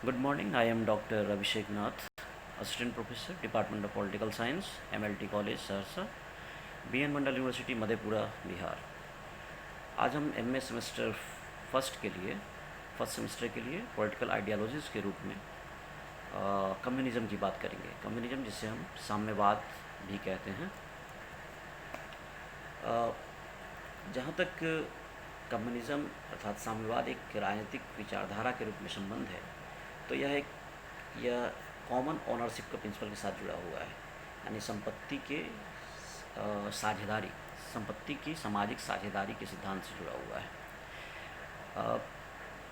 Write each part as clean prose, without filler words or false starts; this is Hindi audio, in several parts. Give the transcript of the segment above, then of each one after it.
Good morning. I am Dr. Abhishek Nath, Assistant Professor, Department of Political Science, MLT College, Saharsa, BN Mandal university Madhepura, Bihar. आज हम एमए सेमेस्टर फर्स्ट सेमेस्टर के लिए पॉलिटिकल आइडियालॉजीज़ के रूप में कम्युनिज़म की बात करेंगे। कम्युनिज़म जिसे हम साम्यवाद भी कहते हैं। जहाँ तक कम्युनिज़म अर्थात साम्यवाद एक राजनीतिक विचारधारा के रूप में संबंध है, तो यह कॉमन ओनरशिप के प्रिंसिपल के साथ जुड़ा हुआ है, यानी संपत्ति की सामाजिक साझेदारी के सिद्धांत से जुड़ा हुआ है।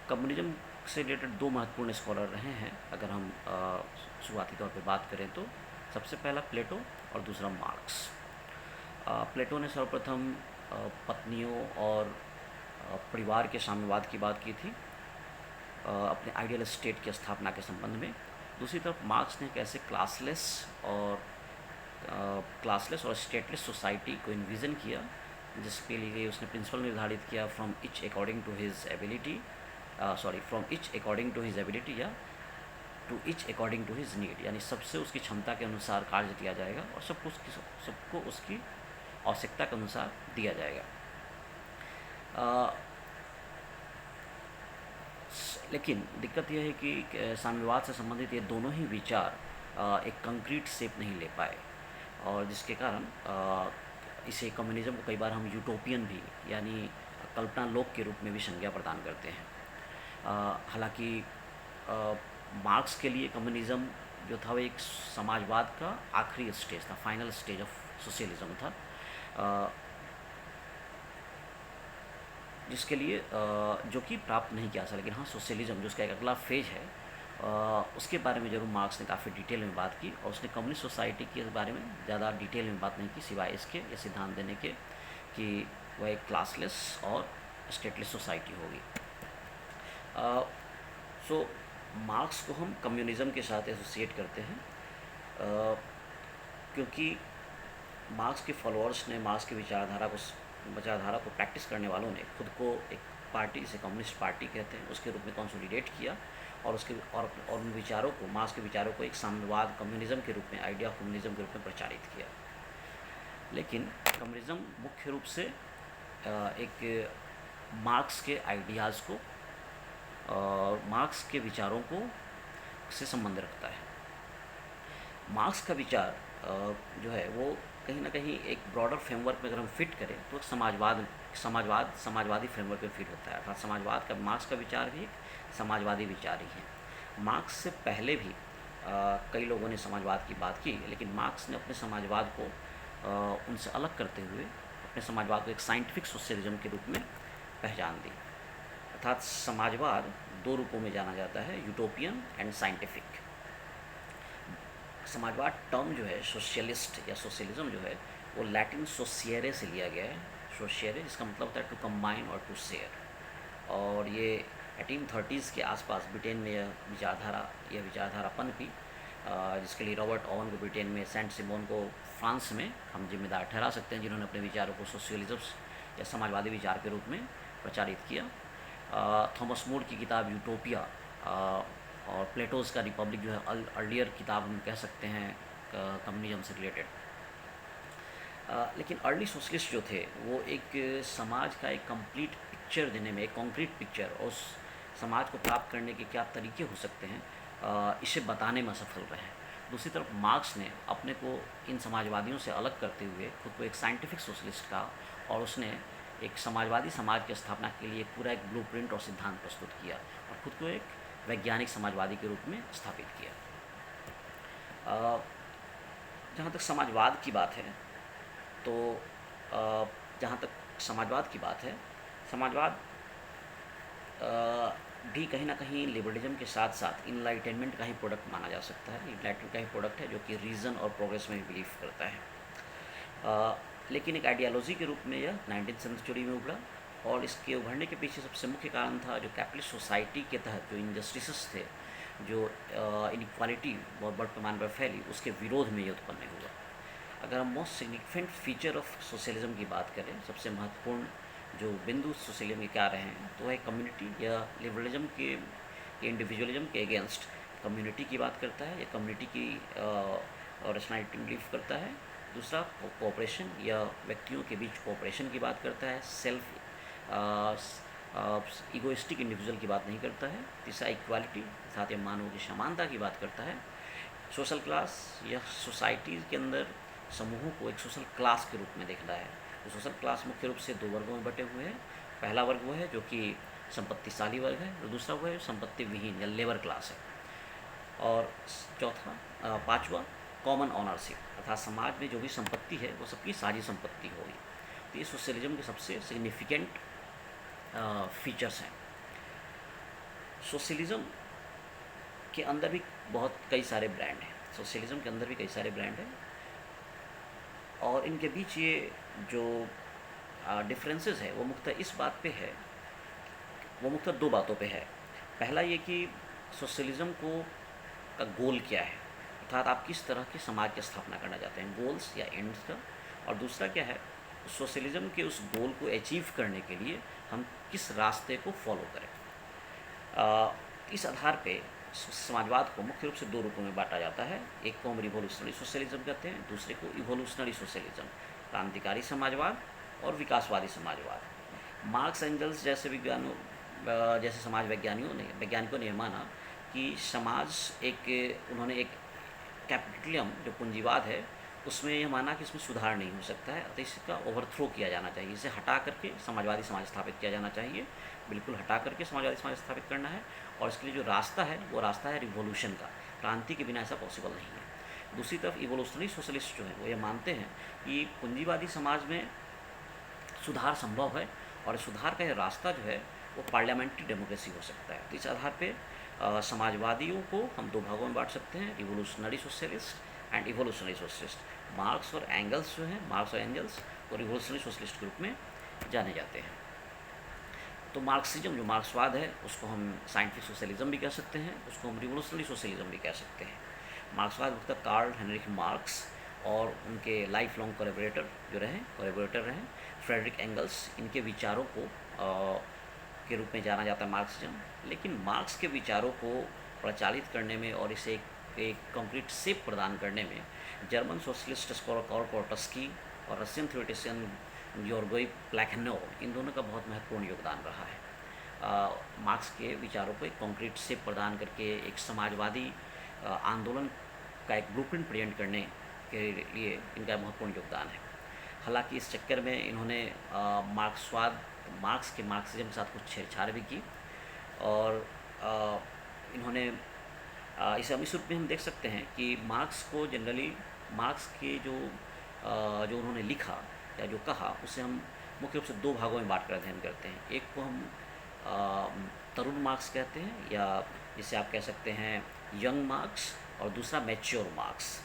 कम्युनिज्म से रिलेटेड दो महत्वपूर्ण स्कॉलर रहे हैं। अगर हम शुरुआती तौर पे बात करें तो सबसे पहला प्लेटो और दूसरा मार्क्स। प्लेटो ने सर्वप्रथम पत्नियों और परिवार के साम्यवाद की बात की थी अपने आइडियल स्टेट की स्थापना के संबंध में। दूसरी तरफ मार्क्स ने कैसे क्लासलेस और स्टेटलेस सोसाइटी को इन्विज़न किया, जिसके लिए उसने प्रिंसिपल निर्धारित किया from each according to his ability या to each according to his need, यानी सबसे उसकी क्षमता के अनुसार कार्य किया जाएगा और सबको उसकी आवश्यकता के अनुसार दिया जाएगा। लेकिन दिक्कत यह है कि साम्यवाद से संबंधित ये दोनों ही विचार एक कंक्रीट शेप नहीं ले पाए, और जिसके कारण इसे कम्युनिज्म को कई बार हम यूटोपियन भी यानी कल्पना लोक के रूप में भी संज्ञा प्रदान करते हैं। हालांकि मार्क्स के लिए कम्युनिज्म जो था वो एक समाजवाद का आखिरी स्टेज था, फाइनल स्टेज ऑफ सोशलिज्म था, जिसके लिए जो कि प्राप्त नहीं किया था। लेकिन हाँ, सोशलिज्म जो उसका एक अगला फेज है, उसके बारे में जरूर मार्क्स ने काफ़ी डिटेल में बात की, और उसने कम्युनिस्ट सोसाइटी के बारे में ज़्यादा डिटेल में बात नहीं की, सिवाय इसके ये सिद्धांत देने के कि वह एक क्लासलेस और स्टेटलेस सोसाइटी होगी। सो मार्क्स को हम कम्युनिज्म के साथ एसोसिएट करते हैं, क्योंकि मार्क्स के फॉलोअर्स ने, मार्क्स की विचारधारा को प्रैक्टिस करने वालों ने खुद को एक पार्टी, जिसे कम्युनिस्ट पार्टी कहते हैं, उसके रूप में कंसोलिडेट किया, और उन विचारों को, मार्क्स के विचारों को एक साम्यवाद कम्युनिज्म के रूप में, आइडिया ऑफ कम्युनिज्म के रूप में प्रचारित किया। लेकिन कम्युनिज्म मुख्य रूप से एक मार्क्स के आइडियाज़ को और मार्क्स के विचारों को से संबंध रखता है। मार्क्स का विचार जो है वो कहीं ना कहीं एक ब्रॉडर फ्रेमवर्क में अगर हम फिट करें तो समाजवादी फ्रेमवर्क में फिट होता है। अर्थात समाजवाद का, मार्क्स का विचार भी एक समाजवादी विचार ही है। मार्क्स से पहले भी कई लोगों ने समाजवाद की बात की, लेकिन मार्क्स ने अपने समाजवाद को उनसे अलग करते हुए अपने समाजवाद को एक साइंटिफिक सोशलिज्म के रूप में पहचान दी। अर्थात समाजवाद दो रूपों में जाना जाता है, यूटोपियन एंड साइंटिफिक। समाजवाद टर्म जो है, सोशलिस्ट या सोशलिज्म जो है, वो लैटिन सोशियरे से लिया गया है। सोशियरे जिसका मतलब होता है टू कंबाइन और टू शेयर, और ये 1830s के आसपास ब्रिटेन में यह विचारधारा पनपी, जिसके लिए रॉबर्ट ओवन को ब्रिटेन में, सेंट सिमोन को फ्रांस में हम जिम्मेदार ठहरा सकते हैं, जिन्होंने अपने विचारों को सोशलिज्म या समाजवादी विचार के रूप में प्रचारित किया। थॉमस मोर की किताब यूटोपिया और प्लेटोज़ का रिपब्लिक जो है अर्लियर किताब हम कह सकते हैं कम्युनिज्म से रिलेटेड। लेकिन अर्ली सोशलिस्ट जो थे वो एक समाज का एक कंप्लीट पिक्चर देने में, एक कॉन्क्रीट पिक्चर, और उस समाज को प्राप्त करने के क्या तरीके हो सकते हैं, इसे बताने में सफल रहे। दूसरी तरफ मार्क्स ने अपने को इन समाजवादियों से अलग करते हुए खुद को एक साइंटिफिक सोशलिस्ट कहा, और उसने एक समाजवादी समाज की स्थापना के लिए पूरा एक ब्लूप्रिंट और सिद्धांत प्रस्तुत किया, और खुद को एक वैज्ञानिक समाजवादी के रूप में स्थापित किया। जहाँ तक समाजवाद की बात है, तो समाजवाद भी कहीं ना कहीं लिबरलिज्म के साथ साथ इनलाइटनमेंट का ही प्रोडक्ट माना जा सकता है। इनलाइटनमेंट का ही प्रोडक्ट है, जो कि रीज़न और प्रोग्रेस में बिलीव करता है। लेकिन एक आइडियालॉजी के रूप में यह 19वीं सेंचुरी में उभरा, और इसके उभरने के पीछे सबसे मुख्य कारण था जो कैपिटलिस्ट सोसाइटी के तहत जो इनजस्टिसेस थे, जो इनइक्वालिटी बहुत बड़े पैमाने पर फैली, उसके विरोध में ये उत्पन्न हुआ। अगर हम most significant feature of socialism की बात करें, सबसे महत्वपूर्ण जो बिंदु सोशलिज्म के क्या रहे हैं, तो वह कम्युनिटी या लिबरलिज्म के ये इंडिविजुअलिज्म के अगेंस्ट कम्युनिटी की बात करता है, या कम्युनिटी की रैशनैलिटी बिलीव करता है। दूसरा कोऑपरेशन या व्यक्तियों के बीच कोऑपरेशन की बात करता है, सेल्फ ईगोइस्टिक इंडिविजुअल की बात नहीं करता है। तीसरा इक्वालिटी, साथ ही मानवों की समानता की बात करता है। सोशल क्लास या सोसाइटी के अंदर समूहों को एक सोशल क्लास के रूप में देखता है। तो सोशल क्लास मुख्य रूप से दो वर्गों में बटे हुए हैं। पहला वर्ग वो है जो कि संपत्तिशाली वर्ग है, और दूसरा वो है संपत्ति विहीन या लेबर क्लास है। और चौथा पांचवा कॉमन ऑनरशिप, अर्थात समाज में जो भी संपत्ति है वो सबकी साझी संपत्ति होगी। तो ये सोशलिज्म के सबसे सिग्निफिकेंट फीचर्स हैं। सोशलिज्म के अंदर भी बहुत कई सारे ब्रांड हैं, सोशलिज्म के अंदर भी कई सारे ब्रांड हैं, और इनके बीच ये जो डिफरेंसेस है वो मुख्यतः इस बात पे है, वो मुख्यतः दो बातों पे है। पहला ये कि सोशलिज्म का गोल क्या है, अर्थात आप किस तरह के समाज की स्थापना करना चाहते हैं, गोल्स या एंड्स का। और दूसरा क्या है, सोशलिज्म के उस गोल को अचीव करने के लिए हम किस रास्ते को फॉलो करें। इस आधार पे समाजवाद को मुख्य रूप से दो रूपों में बांटा जाता है। एक को हम रिवोल्यूशनरी सोशलिज्म कहते हैं, दूसरे को इवोल्यूशनरी सोशलिज्म, क्रांतिकारी समाजवाद और विकासवादी समाजवाद। मार्क्स एंजल्स जैसे समाज वैज्ञानिकों ने माना कि उन्होंने एक कैपिटलिज्म जो पूंजीवाद है उसमें यह माना कि इसमें सुधार नहीं हो सकता है, अतः इसका ओवरथ्रो किया जाना चाहिए, इसे हटा करके समाजवादी समाज स्थापित किया जाना चाहिए, बिल्कुल हटा करके समाजवादी समाज स्थापित करना है। और इसके लिए जो रास्ता है वो रास्ता है रिवॉल्यूशन का, क्रांति के बिना ऐसा पॉसिबल नहीं है। दूसरी तरफ इवोल्यूशनरी सोशलिस्ट जो है वो ये मानते हैं कि पूंजीवादी समाज में सुधार संभव है, और सुधार का ये रास्ता जो है वो पार्लियामेंट्री डेमोक्रेसी हो सकता है। तो इस आधार पर समाजवादियों को हम दो भागों में बांट सकते हैं, revolutionary socialist and evolutionary socialist. Marks और एंगल्स जो हैं, मार्क्स और एंगल्स वो रिवोल्यूशनरी सोशलिस्ट के रूप में जाने जाते हैं। तो मार्क्सिज्म जो मार्क्सवाद है उसको हम साइंटिफिक सोशलिज्म भी कह सकते हैं, उसको हम रिवोल्यूशनरी सोशलिज्म भी कह सकते हैं। मार्क्सवाद मुख्यतः कार्ल हेनरिक मार्क्स और उनके लाइफ लॉन्ग कोलैबोरेटर रहे फ्रेडरिक एंगल्स, इनके विचारों को के रूप में जाना जाता है मार्क्सिज्म। लेकिन मार्क्स के विचारों को प्रचारित करने में और इसे एक कंक्रीट शेप प्रदान करने में German socialist scholar Karl Trotsky और रशियन थ्योरेटिशियन योर्गोई प्लैखनोव, इन दोनों का बहुत महत्वपूर्ण योगदान रहा है। मार्क्स के विचारों को एक कंक्रीट शेप प्रदान करके एक समाजवादी आंदोलन का एक ब्लूप्रिंट प्रेजेंट करने के लिए इनका महत्वपूर्ण योगदान है। हालांकि इस चक्कर में इन्होंने मार्क्स के मार्क्सिज्म के साथ कुछ छेड़छाड़ भी की, और इन्होंने इस रूप में हम देख सकते हैं कि मार्क्स को जनरली मार्क्स के जो उन्होंने लिखा या जो कहा उसे हम मुख्य रूप से दो भागों में बांट कर अध्ययन करते हैं। एक को हम तरुण मार्क्स कहते हैं, या जिसे आप कह सकते हैं यंग मार्क्स, और दूसरा मैच्योर मार्क्स।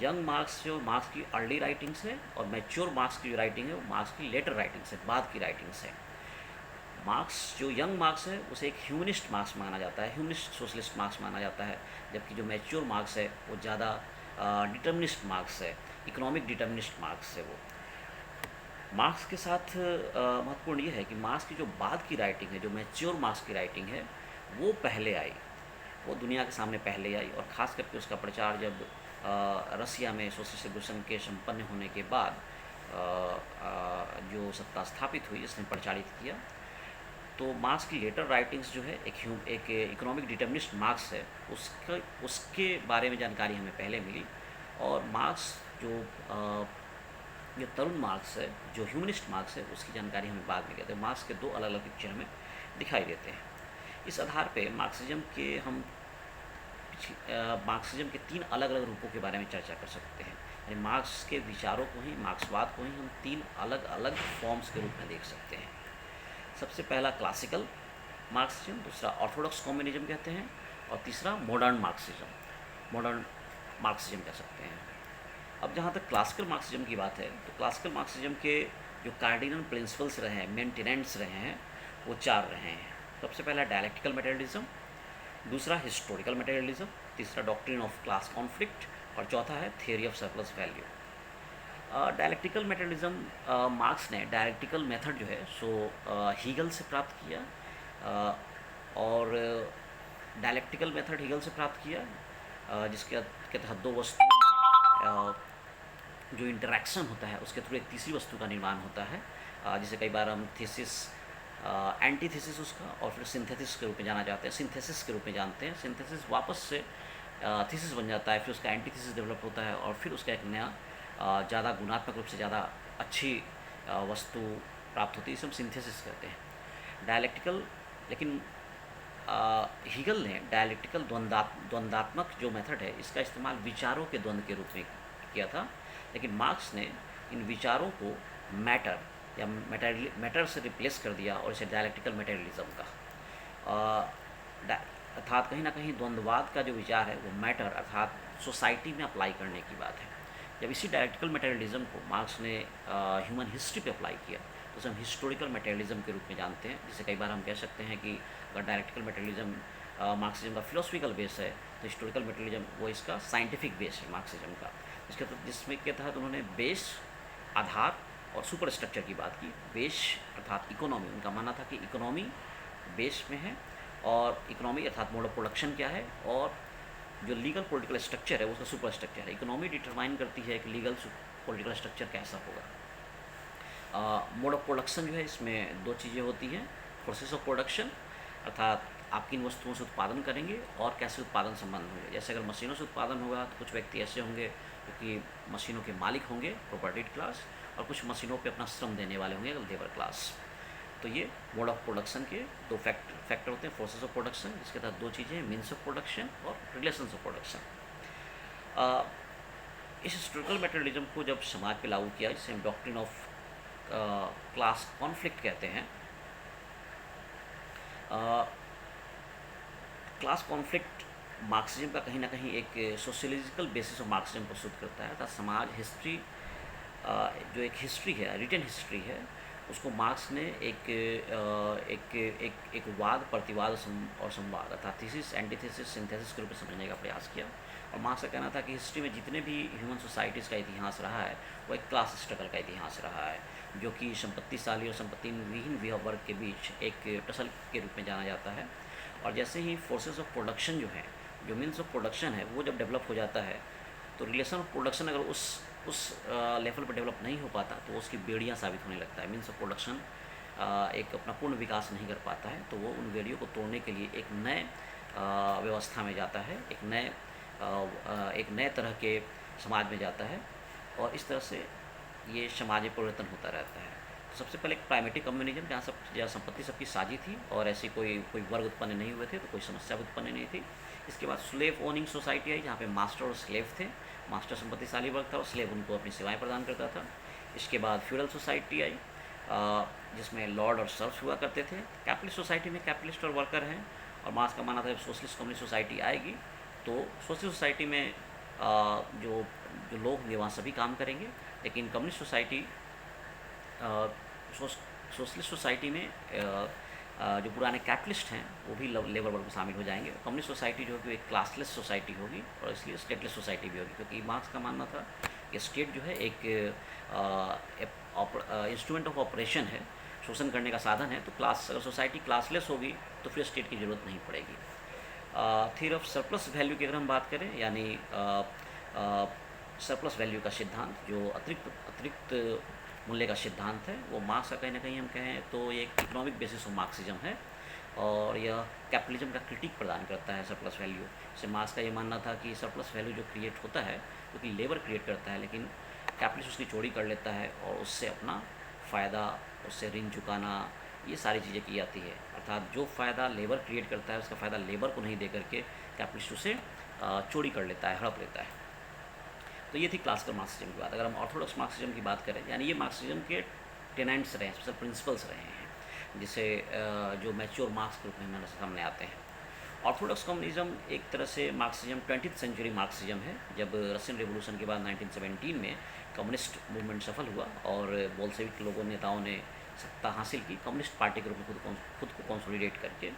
यंग मार्क्स जो मार्क्स की अर्ली राइटिंग्स है, और मैच्योर मार्क्स की जो राइटिंग है वो मार्क्स की लेटर राइटिंग्स है, बाद की राइटिंग्स है। मार्क्स जो यंग मार्क्स है उसे एक ह्यूमनिस्ट मार्क्स माना जाता है, ह्यूमनिस्ट सोशलिस्ट मार्क्स माना जाता है, जबकि जो मैच्योर मार्क्स है वो ज़्यादा डिटर्मिनिस्ट मार्क्स है, इकोनॉमिक डिटर्मिनिस्ट मार्क्स है। वो मार्क्स के साथ महत्वपूर्ण ये है कि मार्क्स की जो बाद की राइटिंग है, जो मैच्योर मार्क्स की राइटिंग है, वो पहले आई, वो दुनिया के सामने पहले आई, और ख़ास करके उसका प्रचार जब रसिया में सोशलिस्ट रिवॉल्यूशन के संपन्न होने के बाद जो सत्ता स्थापित हुई इसने प्रचारित किया। तो मार्क्स की लेटर राइटिंग्स जो है एक इकोनॉमिक डिटर्मिनिस्ट मार्क्स है, उसके बारे में जानकारी हमें पहले मिली, और मार्क्स जो तरुण मार्क्स है, जो ह्यूमनिस्ट मार्क्स है, उसकी जानकारी हमें बाद में मिली। तो मार्क्स के दो अलग अलग पिक्चर हमें दिखाई देते हैं। इस आधार पे मार्क्सिज्म के तीन अलग अलग रूपों के बारे में चर्चा कर सकते हैं। यानी मार्क्स के विचारों को ही, मार्क्सवाद को ही हम तीन अलग अलग फॉर्म्स के रूप में देख सकते हैं। सबसे पहला क्लासिकल मार्क्सिज्म, दूसरा ऑर्थोडॉक्स कम्युनिज्म कहते हैं, और तीसरा मॉडर्न मार्क्सिज्म कह सकते हैं। अब जहाँ तक क्लासिकल मार्क्सिज्म की बात है, तो क्लासिकल मार्क्सिज्म के जो कार्डिनल प्रिंसिपल्स रहे हैं, मेन टेनेंट्स रहे हैं, वो चार रहे हैं। सबसे पहला डायलेक्टिकल मटेरियलिज्म, दूसरा हिस्टोरिकल मटेरियलिज्म, तीसरा डॉक्ट्रिन ऑफ क्लास कॉन्फ्लिक्ट, और चौथा है theory of surplus value. Dialectical materialism marks ने डायलेक्टिकल मेथड जो है सो हीगल से प्राप्त किया, और डायलेक्टिकल मेथड हीगल से प्राप्त किया, जिसके के तहत दो वस्तुओं जो इंटरेक्शन होता है उसके थ्रू एक तीसरी वस्तु का निर्माण होता है, जिसे कई बार हम थीसिस, एंटीथीसिस उसका, और फिर सिंथेसिस के रूप में जाना जाता है, सिंथेसिस के रूप में जानते हैं। सिंथेसिस वापस से थीसिस बन जाता है, फिर उसका एंटीथीसिस डेवलप होता है, और फिर उसका एक नया ज़्यादा गुणात्मक रूप से ज़्यादा अच्छी वस्तु प्राप्त होती है, इसे हम सिंथेसिस कहते हैं। डायलेक्टिकल, लेकिन हीगल ने डायलेक्टिकल द्वंद्वात्मक जो मेथड है इसका इस्तेमाल विचारों के द्वंद्व के रूप में किया था, लेकिन मार्क्स ने इन विचारों को मैटर या मैटर से रिप्लेस कर दिया और इसे डायलेक्टिकल मटेरियलिज्म का, अर्थात कहीं ना कहीं द्वंद्ववाद का जो विचार है वो मैटर अर्थात सोसाइटी में अप्लाई करने की बात है। जब इसी डायलेक्टिकल मटेरियलिज्म को मार्क्स ने ह्यूमन हिस्ट्री पे अप्लाई किया तो उसे हम हिस्टोरिकल मटेरियलिज्म के रूप में जानते हैं, जिसे कई बार हम कह सकते हैं कि अगर डायलेक्टिकल मटेरियलिज्म मार्क्सिज्म का फिलोसफिकल बेस है तो हिस्टोरिकल मटेरियलिज्म वो इसका साइंटिफिक बेस है मार्क्सिज्म का, जिसमें के तहत उन्होंने बेस, आधार और सुपर स्ट्रक्चर की बात की। बेस अर्थात इकोनॉमी, उनका मानना था कि इकोनॉमी बेस में है, और इकोनॉमी अर्थात मोड ऑफ प्रोडक्शन क्या है, और जो लीगल पॉलिटिकल स्ट्रक्चर है वो उसका सुपर स्ट्रक्चर है। इकोनॉमी डिटरमाइन करती है कि लीगल पॉलिटिकल स्ट्रक्चर कैसा होगा। मोड ऑफ प्रोडक्शन जो है इसमें दो चीज़ें होती हैं, प्रोसेस ऑफ प्रोडक्शन अर्थात आप किन वस्तुओं से उत्पादन करेंगे और कैसे उत्पादन संबंध होंगे। जैसे अगर मशीनों से उत्पादन होगा तो कुछ व्यक्ति ऐसे होंगे जो कि मशीनों के मालिक होंगे, प्रोपर्टीड क्लास, और कुछ मशीनों पे अपना श्रम देने वाले होंगे, लेबर क्लास। तो ये मोड ऑफ प्रोडक्शन के दो फैक्टर होते हैं, फोर्सेस ऑफ प्रोडक्शन, जिसके तहत दो चीज़ें, मीन्स ऑफ प्रोडक्शन और रिलेशंस ऑफ प्रोडक्शन। इस हिस्टोरिकल मटेरियलिज्म को जब समाज पे लागू किया, जिसे हम डॉक्ट्रिन ऑफ क्लास कॉन्फ्लिक्ट कहते हैं, क्लास कॉन्फ्लिक्ट मार्क्सिज्म का कहीं ना कहीं एक सोशलिजिकल बेसिस ऑफ मार्क्सिज्म प्रस्तुत करता है, अर्थात समाज हिस्ट्री, जो एक हिस्ट्री है, रिटन हिस्ट्री है, उसको मार्क्स ने एक वाद, प्रतिवाद और संवाद अर्थात थीसिस, एंटीथेसिस, सिंथेसिस के रूप में समझने का प्रयास किया। और मार्क्स का कहना था कि हिस्ट्री में जितने भी ह्यूमन सोसाइटीज़ का इतिहास रहा है वो एक क्लास स्ट्रगल का इतिहास रहा है, जो कि संपत्तिशाली और संपत्ति विहीन वर्ग के बीच एक टसल के रूप में जाना जाता है। और जैसे ही फोर्सेस ऑफ प्रोडक्शन जो है, जो मीन्स ऑफ प्रोडक्शन है, वो जब डेवलप हो जाता है तो रिलेशन ऑफ प्रोडक्शन अगर उस लेवल पर डेवलप नहीं हो पाता तो उसकी बेड़ियाँ साबित होने लगता है। मीन्स ऑफ प्रोडक्शन एक अपना पूर्ण विकास नहीं कर पाता है, तो वो उन बेड़ियों को तोड़ने के लिए एक नए व्यवस्था में जाता है, एक नए तरह के समाज में जाता है, और इस तरह से ये समाज में परिवर्तन होता रहता है। तो सबसे पहले एक प्राइमेटिव कम्युनिज्म, जहाँ संपत्ति सबकी साझी थी और ऐसी कोई वर्ग उत्पन्न नहीं हुए थे, तो कोई समस्या भी उत्पन्न नहीं थी। इसके बाद स्लेव ओनिंग सोसाइटी आई, जहाँ पे मास्टर और स्लेव थे, मास्टर संपत्तिशाली वर्ग था और स्लेव उनको अपनी सेवाएं प्रदान करता था। इसके बाद फ्यूडल सोसाइटी आई, जिसमें लॉर्ड और सर्व्स हुआ करते थे। कैपिटलिस्ट सोसाइटी में कैपिटलिस्ट और वर्कर हैं, और मार्क्स का मानना था जब सोशलिस्ट कम्युनिस्ट सोसाइटी आएगी तो सोशलिस्ट सोसाइटी में जो लोग होंगे वहाँ सभी काम करेंगे, लेकिन कम्युनिस्ट सोसाइटी, सोशलिस्ट सोसाइटी में जो पुराने कैपिटलिस्ट हैं वो भी लेबर वर्ग में शामिल हो जाएंगे। कम्युनिस्ट सोसाइटी जो होगी एक क्लासलेस सोसाइटी होगी, और इसलिए स्टेटलेस सोसाइटी भी होगी, क्योंकि मार्क्स का मानना था कि स्टेट जो है एक इंस्ट्रूमेंट ऑफ ऑपरेशन है, शोषण करने का साधन है। तो अगर सोसाइटी क्लासलेस होगी तो फिर स्टेट की ज़रूरत नहीं पड़ेगी। थ्योरी ऑफ सरप्लस वैल्यू की अगर हम बात करें, यानी सरप्लस वैल्यू का सिद्धांत, जो अतिरिक्त मूल्य का सिद्धांत है, वो मार्क्स का कहीं ना कहीं हम कहें तो ये एक इकोनॉमिक बेसिस ऑफ मार्क्सिज्म है, और यह कैपिटलिज्म का क्रिटिक प्रदान करता है सरप्लस वैल्यू से। मार्क्स का ये मानना था कि सरप्लस वैल्यू जो क्रिएट होता है, क्योंकि लेबर क्रिएट करता है, लेकिन कैपिटलिस्ट उसकी चोरी कर लेता है और उससे अपना फ़ायदा, उससे ऋण चुकाना, ये सारी चीज़ें की जाती है। अर्थात जो फ़ायदा लेबर क्रिएट करता है उसका फ़ायदा लेबर को नहीं दे करके कैपिटलिस्ट उसे चोरी कर लेता है, हड़प लेता है। तो ये थी क्लासिकल मार्क्सिज्म की बात। अगर हम ऑर्थोडॉक्स मार्क्सिज्म की बात करें, यानी ये मार्क्सिज्म के टेनेंट्स रहे हैं, स्पेशल प्रिंसिपल्स रहे हैं, जिसे जो मैच्योर मार्क्स के रूप में हमारे सामने आते हैं। ऑर्थोडॉक्स कम्युनिज्म एक तरह से मार्क्सिज्म 20th सेंचुरी मार्क्सिज्म है, जब रशियन रिवोल्यूशन के बाद 1917 में कम्युनिस्ट मूवमेंट सफल हुआ और बोल्शेविक नेताओं ने सत्ता हासिल की कम्युनिस्ट पार्टी के रूप में खुद को कंसोलिडेट करके।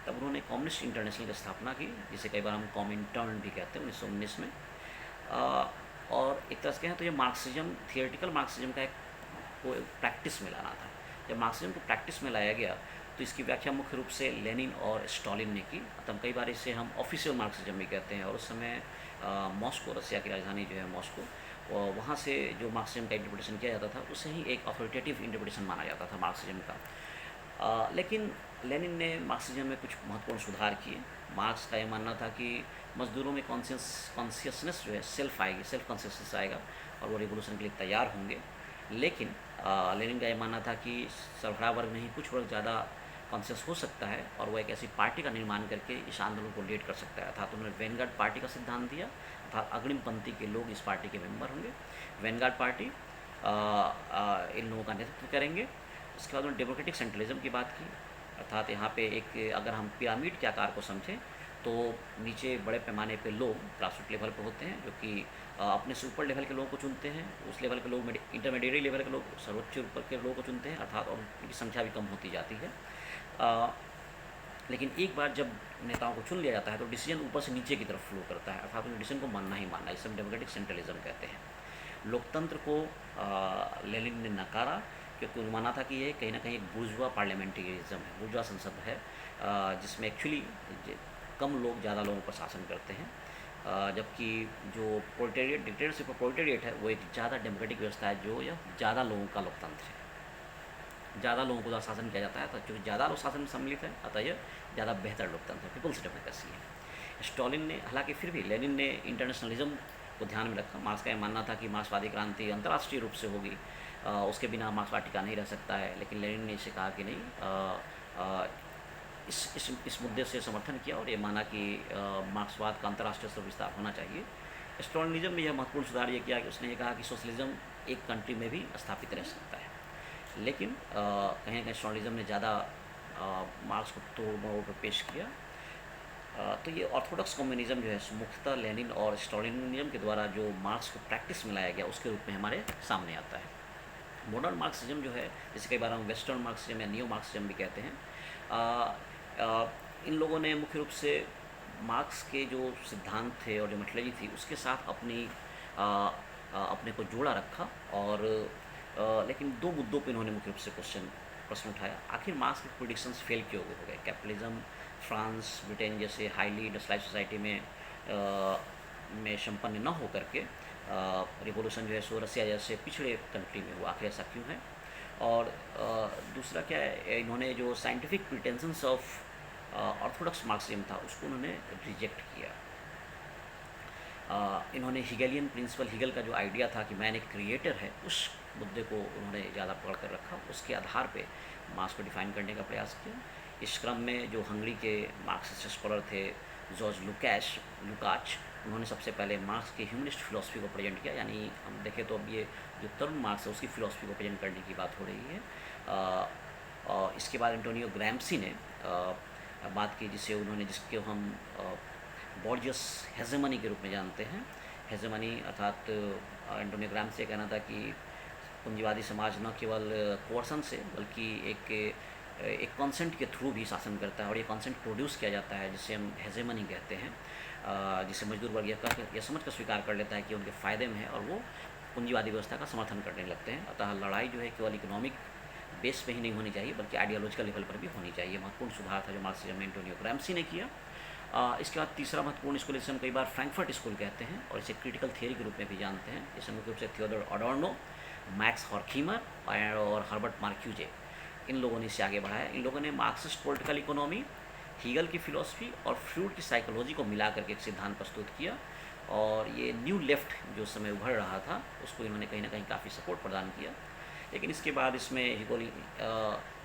तब उन्होंने कम्युनिस्ट इंटरनेशनल की स्थापना की, जिसे कई बार हम कॉमिंटर्न भी कहते हैं, 1919 में। और एक तरह से कहें तो ये मार्क्सिज्म थियोरेटिकल मार्क्सिज्म का एक प्रैक्टिस में लाना था। जब मार्क्सिज्म को प्रैक्टिस में लाया गया तो इसकी व्याख्या मुख्य रूप से लेनिन और स्टॉलिन ने की। तो कई बार इसे हम ऑफिशियल मार्क्सिज्म भी कहते हैं। और उस समय मॉस्को, रसिया की राजधानी जो है मॉस्को, और वहाँ से जो मार्क्सिज्म का इंटरप्रिटेशन किया जाता था उसे ही एक अथॉरिटेटिव इंटरप्रिटेशन माना जाता था मार्क्सिज्म का। लेकिन लेनिन ने मार्क्सिज्म में कुछ महत्वपूर्ण सुधार किए। मार्क्स का यह मानना था कि मजदूरों में कॉन्शियसनेस जो है सेल्फ आएगी, सेल्फ कॉन्शियसनेस आएगा और वो रिवोल्यूशन के लिए तैयार होंगे। लेकिन लेनिन का यह मानना था कि सरबराह वर्ग नहीं, कुछ वर्ग ज़्यादा कॉन्शियस हो सकता है और वह एक ऐसी पार्टी का निर्माण करके इस आंदोलन को लीड कर सकता है। अर्थात उन्होंने वैनगार्ड पार्टी का सिद्धांत दिया, अर्थात अग्रिम पंक्ति के लोग इस पार्टी के मेंबर होंगे। वैनगार्ड पार्टी इन लोगों का नेतृत्व करेंगे। उसके बाद उन्होंने डेमोक्रेटिक सेंट्रलिज्म की बात की, अर्थात यहाँ पे एक, अगर हम पिरामिड के आकार को समझें तो नीचे बड़े पैमाने पे लोग ग्रासरूट लेवल पर होते हैं जो कि अपने से ऊपर लेवल के लोगों को चुनते हैं, उस लेवल के लोग इंटरमीडिएट लेवल के लोग सर्वोच्च ऊपर के लोगों को चुनते हैं, अर्थात और उनकी संख्या भी कम होती जाती है। लेकिन एक बार जब नेताओं को चुन लिया जाता है तो डिसीजन ऊपर से नीचे की तरफ फ्लो करता है, अर्थात उन डिसीजन को मानना ही मानना, इसे हम डेमोक्रेटिक सेंट्रलिज्म कहते हैं। लोकतंत्र को लेनिन ने नकारा क्योंकि उन्होंने माना था कि ये कहीं ना कहीं बुर्जुआ पार्लियामेंट्रिज्म है, बुर्जुआ संसद है, जिसमें एक्चुअली कम लोग ज़्यादा लोगों पर शासन करते हैं, जबकि जो प्रोलेटेरिएट, डिक्टेटरशिप ऑफ प्रोलेटेरिएट है वो एक ज़्यादा डेमोक्रेटिक व्यवस्था है जो यह ज़्यादा लोगों का लोकतंत्र है। ज़्यादा लोगों को शासन किया जाता है, तो क्योंकि ज़्यादा लोग शासन में सम्मिलित है अतः यह ज़्यादा बेहतर लोकतंत्र है, पीपल्स डेमोक्रेसी है। स्टॉलिन ने, हालांकि फिर भी लेनिन ने इंटरनेशनलिज्म को ध्यान में रखा। मार्क्स का यह मानना था कि मार्क्सवादी क्रांति अंतर्राष्ट्रीय रूप से होगी, उसके बिना मार्क्सवाद टिका नहीं रह सकता है। लेकिन लेनिन ने इसे कहा कि नहीं, इस मुद्दे से समर्थन किया और ये माना कि मार्क्सवाद का अंतर्राष्ट्रीय स्तर विस्तार होना चाहिए। स्टॉलिनिज्म में यह महत्वपूर्ण सुधार ये किया कि उसने ये कहा कि सोशलिज्म एक कंट्री में भी स्थापित रह सकता है। लेकिन कहीं ना कहीं स्टॉलिनिज्म ने ज़्यादा मार्क्स को तोड़ मरोड़ पर पेश किया। तो ये ऑर्थोडॉक्स कम्युनिज्म जो है मुख्यतः लेनिन और स्टॉलिनिज्म के द्वारा जो मार्क्स को प्रैक्टिस में लाया गया उसके रूप में हमारे सामने आता है। मॉडर्न मार्क्सिज्म जो है, जैसे कई बार हम वेस्टर्न मार्क्सिज्म या न्यू मार्क्सिज्म भी कहते हैं, इन लोगों ने मुख्य रूप से मार्क्स के जो सिद्धांत थे और जो मेथोडोलॉजी थी उसके साथ अपने को जोड़ा रखा। और लेकिन दो मुद्दों पे इन्होंने मुख्य रूप से प्रश्न उठाया। आखिर मार्क्स के प्रेडिक्शंस फेल क्यों हो गए? कैपिटलिज्म फ्रांस, ब्रिटेन जैसे हाईली इंडस्ट्रियलाइज्ड सोसाइटी में संपन्न न हो करके रिवोल्यूशन जो है सो रसिया जैसे पिछड़े कंट्री में हुआ, आखिर ऐसा क्यों है? और दूसरा क्या है, इन्होंने जो साइंटिफिक प्रिटेंशंस ऑफ ऑर्थोडॉक्स मार्क्सिज्म था उसको उन्होंने रिजेक्ट किया। इन्होंने हिगेलियन प्रिंसिपल, हिगल का जो आइडिया था कि मैन एक क्रिएटर है, उस मुद्दे को उन्होंने ज़्यादा पकड़ कर रखा, उसके आधार पे मार्क्स को डिफाइन करने का प्रयास किया। इस क्रम में जो हंगरी के मार्क्सिस्ट स्कॉलर थे जॉर्ज लुकाच, उन्होंने सबसे पहले मार्क्स की ह्यूमनिस्ट फिलॉसफी को प्रेजेंट किया। यानी हम देखें तो अब ये जो तरुण मार्क्स है उसकी फिलॉसफी को प्रेजेंट करने की बात हो रही है। इसके बाद एंटोनियो ग्रैम्सी ने बात की, जिसके हम बॉर्जियस हेजेमनी के रूप में जानते हैं। हेजेमनी अर्थात एंटोनियो ग्रैम्सी का कहना था कि पूंजीवादी समाज न केवल कोर्सन से बल्कि एक कॉन्सेंट के थ्रू भी शासन करता है, और ये कॉन्सेंट प्रोड्यूस किया जाता है जिसे हम हेजेमनी कहते हैं, जिसे मजदूर वर्ग यह समझ कर स्वीकार कर लेता है कि उनके फ़ायदे में है और वो पूंजीवादी व्यवस्था का समर्थन करने लगते हैं। अतः लड़ाई जो है केवल इकोनॉमिक बेस पे ही नहीं होनी चाहिए बल्कि आइडियोलॉजिकल लेवल पर भी होनी चाहिए। महत्वपूर्ण सुधार था जो मार्क्सिज्म में एंटोनियो ग्रैम्सी ने किया। इसके बाद तीसरा महत्वपूर्ण स्कूल, इसे हम कई बार फ्रैंकफर्ट स्कूल कहते हैं और इसे क्रिटिकल थियरी के रूप में भी जानते हैं। इसे मुख्य रूप से थियोडोर अडॉर्नो, मैक्स हॉर्खीमर और हर्बर्ट मार्क्यूजे, इन लोगों ने इसे आगे बढ़ाया। इन लोगों ने मार्क्सिस्ट पॉलिटिकल इकोनॉमी, हीगल की फिलॉसफी और फ्रूड की साइकोलॉजी को मिला करके एक सिद्धांत प्रस्तुत किया, और ये न्यू लेफ्ट जो समय उभर रहा था उसको इन्होंने कहीं ना कहीं काफ़ी सपोर्ट प्रदान किया। लेकिन इसके बाद इसमें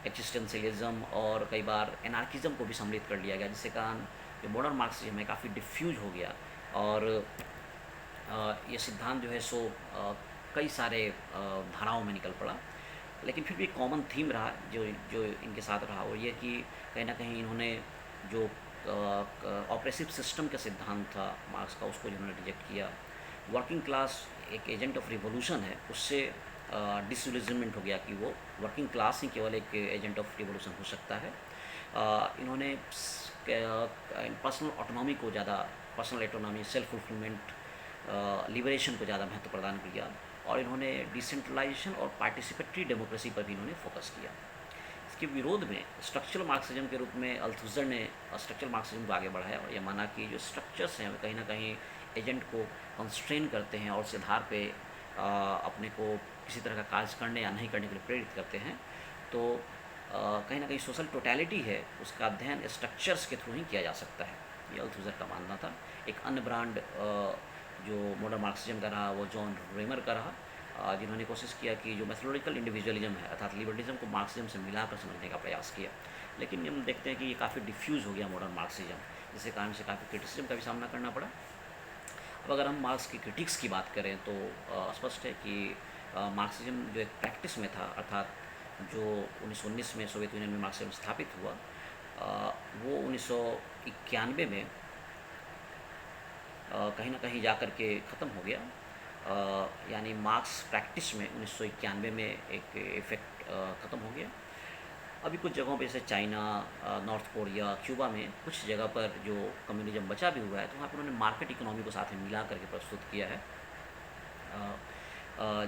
एक्जिस्टेंशियलिज्म और कई बार एनार्किज्म को भी सम्मिलित कर लिया गया, जिससे कारण जो मॉडर्न मार्क्सिज्म है काफ़ी डिफ्यूज हो गया, और ये सिद्धांत जो है सो कई सारे धाराओं में निकल पड़ा। लेकिन फिर भी कॉमन थीम रहा जो इनके साथ रहा, और ये कि कहीं ना कहीं इन्होंने जो ऑपरेसिव सिस्टम का सिद्धांत था मार्क्स का, उसको इन्होंने रिजेक्ट किया। वर्किंग क्लास एक एजेंट ऑफ रिवोल्यूशन है, उससे डिसइल्यूजनमेंट हो गया कि वो वर्किंग क्लास ही केवल एक एजेंट ऑफ रिवोल्यूशन हो सकता है। इन्होंने पर्सनल ऑटोनॉमी को ज़्यादा, personal autonomy, self fulfilment, liberation को ज़्यादा महत्व प्रदान किया, और इन्होंने डिसेंट्रलाइजेशन और पार्टिसिपेटरी डेमोक्रेसी पर भी इन्होंने फोकस किया। इसके विरोध में स्ट्रक्चरल मार्क्सिज्म के रूप में अल्थुज़र ने स्ट्रक्चरल मार्क्सिज्म को आगे बढ़ाया और ये माना कि जो स्ट्रक्चर्स हैं वे कहीं ना कहीं एजेंट को कंस्ट्रेन करते हैं और उस आधार पे अपने को किसी तरह का कार्य करने या नहीं करने के लिए प्रेरित करते हैं। तो कहीं ना कहीं सोशल टोटलिटी है उसका अध्ययन स्ट्रक्चर्स के थ्रू ही किया जा सकता है, ये अल्थुज़र का मानना था। एक अन्य ब्रांड जो मॉडर्न मार्क्सिज्म का रहा वो जॉन रेमर का रहा, जिन्होंने कोशिश किया कि जो मैथोडोलॉजिकल इंडिविजुअलिज्म है अर्थात लिबर्टिज्म को मार्क्सिज्म से मिलाकर समझने का प्रयास किया। लेकिन हम देखते हैं कि ये काफ़ी डिफ्यूज़ हो गया मॉडर्न मार्क्सिज्म, जिसके कारण से काफ़ी क्रिटिसिज्म का भी सामना करना पड़ा। अब अगर हम मार्क्स की क्रिटिक्स की बात करें तो स्पष्ट है कि मार्क्सिज्म जो एक प्रैक्टिस में था, अर्थात जो 1919 में सोवियत यूनियन में मार्क्सिज्म स्थापित हुआ, वो 1991 में कहीं ना कहीं जा कर के ख़त्म हो गया। यानी मार्क्स प्रैक्टिस में 1991 में एक इफ़ेक्ट ख़त्म हो गया। अभी कुछ जगहों पे जैसे चाइना, नॉर्थ कोरिया, क्यूबा में कुछ जगह पर जो कम्युनिज्म बचा भी हुआ है तो वहाँ पर उन्होंने मार्केट इकोनॉमी को साथ में मिला करके प्रस्तुत किया है।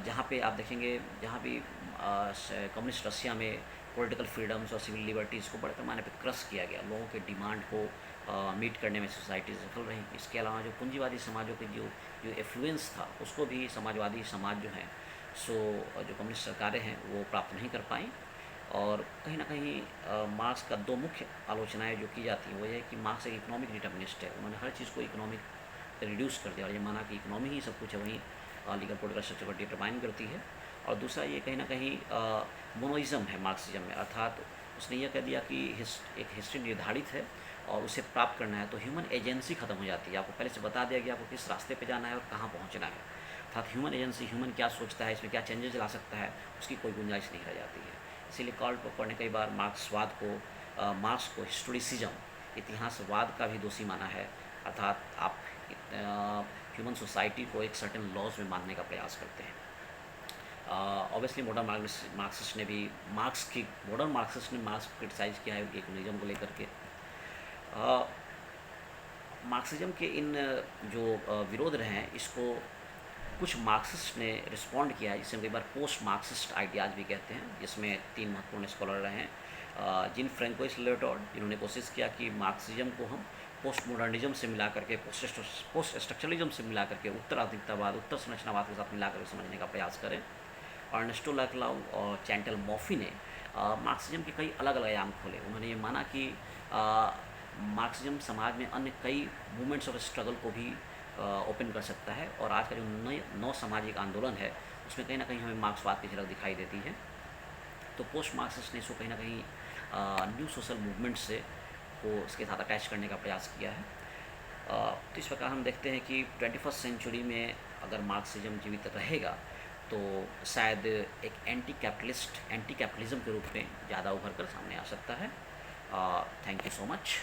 जहाँ पे आप देखेंगे जहाँ भी कम्युनिस्ट रशिया में पॉलिटिकल फ्रीडम्स और सिविल लिबर्टीज़ को बड़े पैमाने पे क्रश किया गया, लोगों के डिमांड को मीट करने में सोसाइटी सफल रही। इसके अलावा जो पूंजीवादी समाजों के जो जो एफ्लुएंस था उसको भी समाजवादी समाज जो हैं जो कम्युनिस्ट सरकारें हैं वो प्राप्त नहीं कर पाई। और कहीं ना कहीं मार्क्स का दो मुख्य आलोचनाएं जो की जाती हैं वो ये है कि मार्क्स एक इकोनॉमिक डिटर्मिनिस्ट है, उन्होंने हर चीज़ को इकोनॉमिक रिड्यूस कर दिया और ये माना कि इकोनॉमी ही सब कुछ है, वहीं लीगल पॉलिटिकल स्ट्रक्चर को डिटरमाइन करती है। और दूसरा ये कहीं ना कहीं मोनोइज़म है मार्क्सिज्म में, अर्थात उसने ये कह दिया कि एक हिस्ट्री निर्धारित है और उसे प्राप्त करना है तो ह्यूमन एजेंसी ख़त्म हो जाती है। आपको पहले से बता दिया कि आपको किस रास्ते पे जाना है और कहाँ पहुँचना है, अर्थात ह्यूमन एजेंसी, ह्यूमन क्या सोचता है, इसमें क्या चेंजेस ला सकता है, उसकी कोई गुंजाइश नहीं रह जाती है। इसीलिए कार्ल पॉपर ने कई बार मार्क्स को हिस्टोरिसिज्म, इतिहासवाद का भी दोषी माना है, अर्थात आप ह्यूमन सोसाइटी को एक सर्टेन लॉज में मानने का प्रयास करते हैं। ऑब्वियसली मॉडर्न मार्क्सिस्ट ने भी मॉडर्न मार्क्सिस्ट ने मार्क्स को क्रिटिसाइज़ किया है इकोनॉमिज्म को लेकर के। मार्क्सिज्म के इन जो विरोध रहे हैं इसको कुछ मार्क्सिस्ट ने रिस्पॉन्ड किया है, जिसे हम कई बार पोस्ट मार्क्सिस्ट आइडियाज़ भी कहते हैं, जिसमें 3 महत्वपूर्ण स्कॉलर रहे हैं। जिन फ्रेंकोइस लेटोर्ड, जिन्होंने कोशिश किया कि मार्क्सिज्म को हम पोस्ट मॉडर्निज्म से मिला करके, पोस्ट स्ट्रक्चरलिज्म से मिला करके, उत्तर आधुनिकतावाद, उत्तर संरचनावाद के साथ मिला करके समझने का प्रयास करें। अर्नेस्टो लक्लाउ और चैंटल मॉफी ने मार्क्सिज्म के कई अलग अलग आयाम खोले। उन्होंने ये माना कि मार्क्सिज्म समाज में अन्य कई मूवमेंट्स ऑफ स्ट्रगल को भी ओपन कर सकता है और आज का जो नौ सामाजिक आंदोलन है उसमें कहीं ना कहीं हमें मार्क्सवाद की झलक दिखाई देती है। तो पोस्ट मार्क्सिस्ट ने इसको कहीं ना कहीं न्यू सोशल मूवमेंट से को इसके साथ अटैच करने का प्रयास किया है। तो इस प्रकार हम देखते हैं कि 21st सेंचुरी में अगर मार्क्सिज्म जीवित रहेगा तो शायद एक एंटी कैपिटलिज्म के रूप में ज़्यादा उभर कर सामने आ सकता है। Thank you so much.